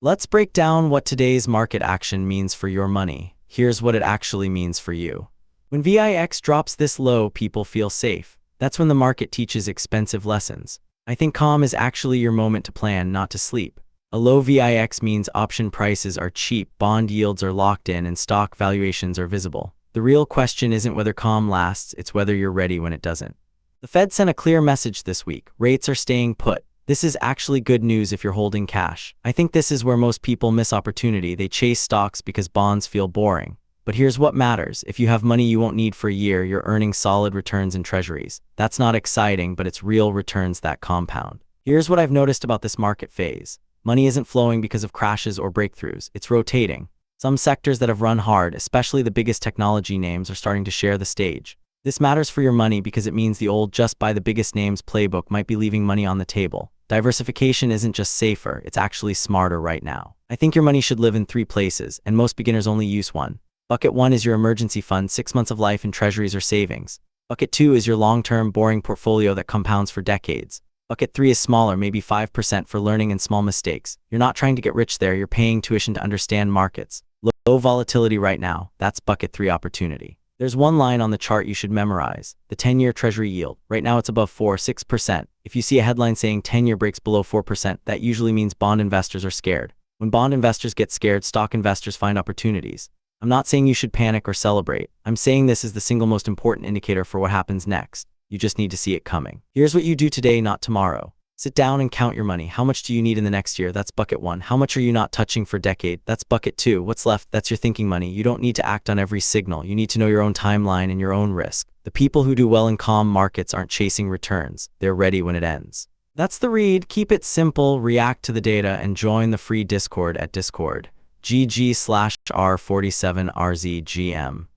Let's break down what today's market action means for your money. Here's what it actually means for you. When VIX drops this low, people feel safe. That's when the market teaches expensive lessons. I think calm is actually your moment to plan, not to sleep. A low VIX means option prices are cheap, bond yields are locked in, and stock valuations are visible. The real question isn't whether calm lasts, it's whether you're ready when it doesn't. The Fed sent a clear message this week. Rates are staying put. This is actually good news if you're holding cash. I think this is where most people miss opportunity. They chase stocks because bonds feel boring. But here's what matters. If you have money you won't need for a year, you're earning solid returns in treasuries. That's not exciting, but it's real returns that compound. Here's what I've noticed about this market phase. Money isn't flowing because of crashes or breakthroughs. It's rotating. Some sectors that have run hard, especially the biggest technology names, are starting to share the stage. This matters for your money because it means the old just buy the biggest names playbook might be leaving money on the table. Diversification isn't just safer, it's actually smarter right now. I think your money should live in 3 places, and most beginners only use one. Bucket 1 is your emergency fund, 6 months of life in treasuries or savings. Bucket 2 is your long-term, boring portfolio that compounds for decades. Bucket 3 is smaller, maybe 5% for learning and small mistakes. You're not trying to get rich there, you're paying tuition to understand markets. Low volatility right now, that's bucket 3 opportunity. There's one line on the chart you should memorize, the 10-year treasury yield. Right now it's above 6%. If you see a headline saying 10-year breaks below 4%, that usually means bond investors are scared. When bond investors get scared, stock investors find opportunities. I'm not saying you should panic or celebrate. I'm saying this is the single most important indicator for what happens next. You just need to see it coming. Here's what you do today, not tomorrow. Sit down and count your money. How much do you need in the next year? That's bucket 1. How much are you not touching for a decade? That's bucket 2. What's left? That's your thinking money. You don't need to act on every signal. You need to know your own timeline and your own risk. The people who do well in calm markets aren't chasing returns. They're ready when it ends. That's the read. Keep it simple, react to the data, and join the free Discord at Discord. GG/R47RZGM.